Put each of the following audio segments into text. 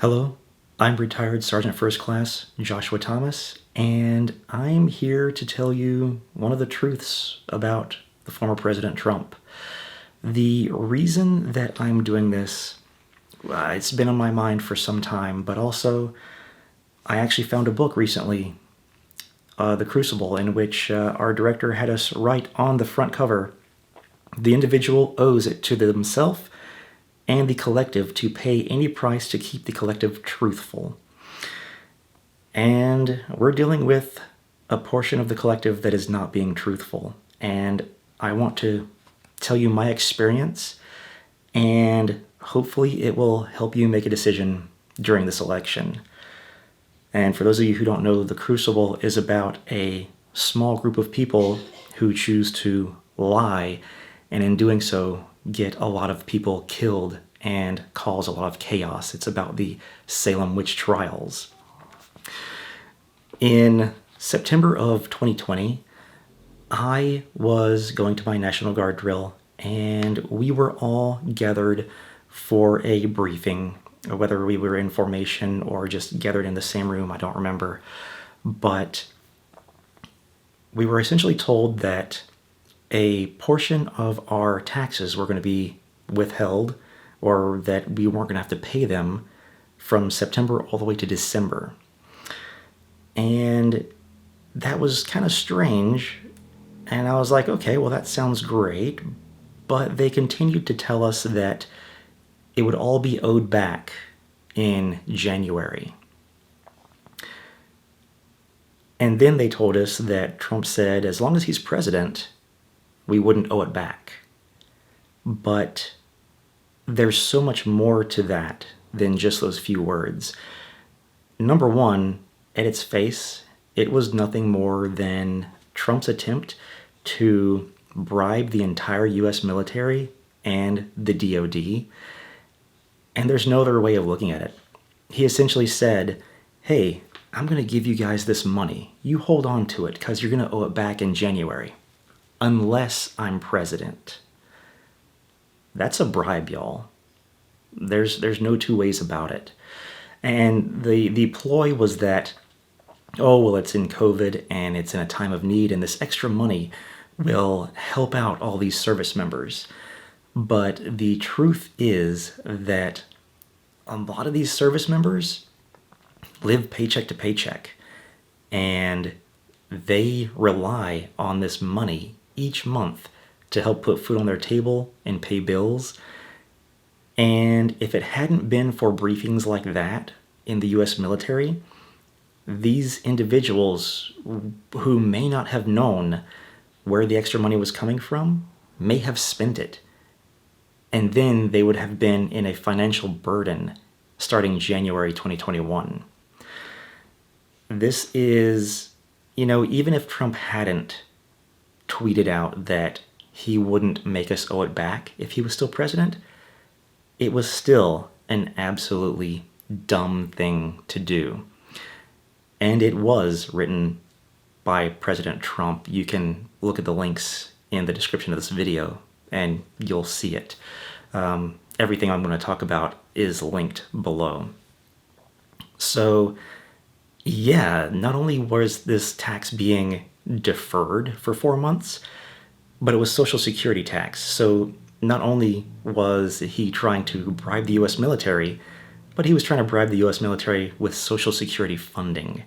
Hello, I'm retired Sergeant First Class Joshua Thomas, and I'm here to tell you one of the truths about the former President Trump. The reason that I'm doing this, it's been on my mind for some time, but also I actually found a book recently, The Crucible, in which our director had us write on the front cover, "The individual owes it to themselves and the collective to pay any price to keep the collective truthful." And we're dealing with a portion of the collective that is not being truthful. And I want to tell you my experience, and hopefully it will help you make a decision during this election. And for those of you who don't know, The Crucible is about a small group of people who choose to lie, and in doing so, get a lot of people killed and cause a lot of chaos. It's about the Salem witch trials. In September of 2020, I was going to my National Guard drill, and we were all gathered for a briefing, whether we were in formation or just gathered in the same room, I don't remember. But we were essentially told that a portion of our taxes were going to be withheld, or that we weren't going to have to pay them from September all the way to December. And that was kind of strange. And I was like, okay, well, that sounds great. But they continued to tell us that it would all be owed back in January. And then they told us that Trump said as long as he's president, we wouldn't owe it back. But there's so much more to that than just those few words. Number one, at its face, it was nothing more than Trump's attempt to bribe the entire US military and the DoD. And there's no other way of looking at it. He essentially said, hey, I'm going to give you guys this money. You hold on to it because you're going to owe it back in January, unless I'm president. That's a bribe, y'all. There's no two ways about it. And the ploy was that, oh, well, it's in COVID and it's in a time of need, and this extra money will help out all these service members. But the truth is that a lot of these service members live paycheck to paycheck, and they rely on this money each month to help put food on their table and pay bills. And if it hadn't been for briefings like that in the US military, these individuals who may not have known where the extra money was coming from may have spent it. And then they would have been in a financial burden starting January 2021. This is, even if Trump hadn't tweeted out that he wouldn't make us owe it back if he was still president, it was still an absolutely dumb thing to do. And it was written by President Trump. You can look at the links in the description of this video and you'll see it. Everything I'm going to talk about is linked below. So, yeah, not only was this tax being deferred for 4 months, but it was Social Security tax. So not only was he trying to bribe the US military, but he was trying to bribe the US military with Social Security funding.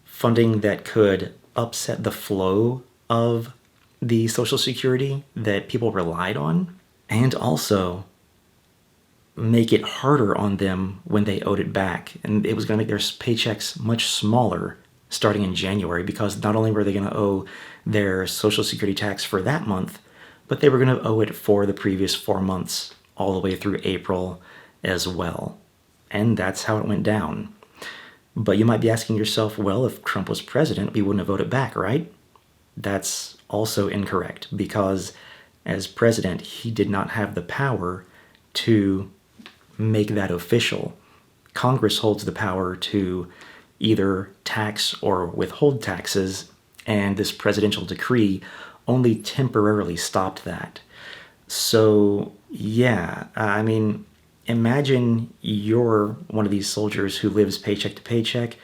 Funding that could upset the flow of the Social Security that people relied on, and also make it harder on them when they owed it back. And it was going to make their paychecks much smaller starting in January, because not only were they going to owe their Social Security tax for that month, but they were going to owe it for the previous 4 months all the way through April as well. And that's how it went down. But you might be asking yourself, well, if Trump was president, we wouldn't have owed it back, right? That's also incorrect, because as president, he did not have the power to make that official. Congress holds the power to either tax or withhold taxes, and this presidential decree only temporarily stopped that. So, yeah, Imagine you're one of these soldiers who lives paycheck to paycheck.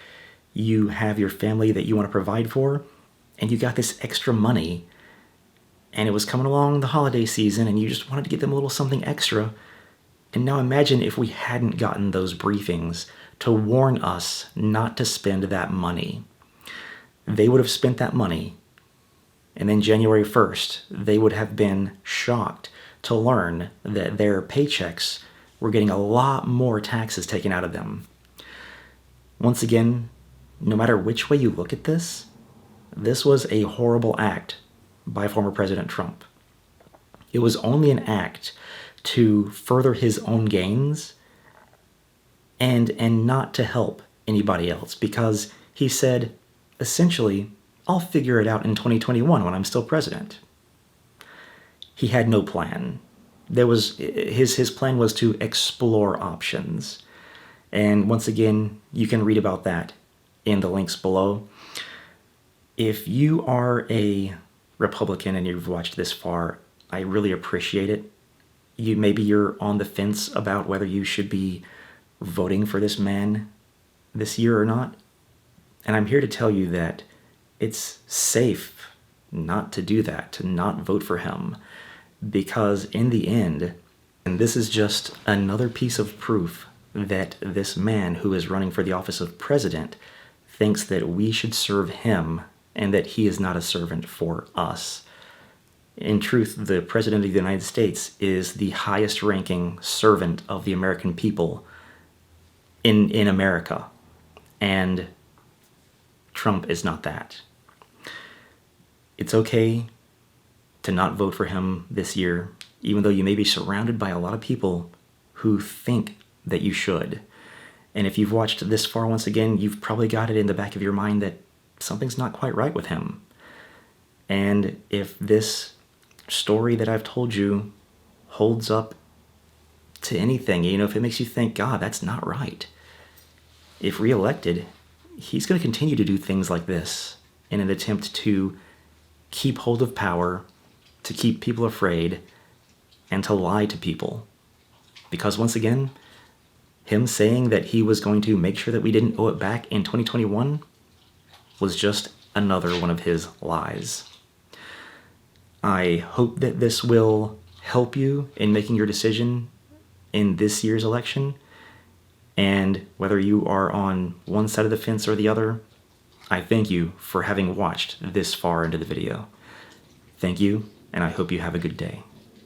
You have your family that you want to provide for, and you got this extra money, and it was coming along the holiday season, and you just wanted to get them a little something extra. And now imagine if we hadn't gotten those briefings to warn us not to spend that money. They would have spent that money, and then January 1st, they would have been shocked to learn that their paychecks were getting a lot more taxes taken out of them. Once again, no matter which way you look at this was a horrible act by former President Trump. It was only an act to further his own gains and not to help anybody else, because he said, essentially, I'll figure it out in 2021 when I'm still president. He had no plan. His plan was to explore options. And once again, you can read about that in the links below. If you are a Republican and you've watched this far, I really appreciate it. Maybe you're on the fence about whether you should be voting for this man this year or not. And I'm here to tell you that it's safe not to do that, to not vote for him. Because in the end, and this is just another piece of proof that this man who is running for the office of president thinks that we should serve him and that he is not a servant for us. In truth, the President of the United States is the highest ranking servant of the American people in America. And Trump is not that. It's okay to not vote for him this year, even though you may be surrounded by a lot of people who think that you should. And if you've watched this far, once again, you've probably got it in the back of your mind that something's not quite right with him. And if this story that I've told you holds up to anything, if it makes you think, God, that's not right. If reelected, he's going to continue to do things like this in an attempt to keep hold of power, to keep people afraid, and to lie to people. Because once again, him saying that he was going to make sure that we didn't owe it back in 2021 was just another one of his lies. I hope that this will help you in making your decision in this year's election. And whether you are on one side of the fence or the other, I thank you for having watched this far into the video. Thank you, and I hope you have a good day.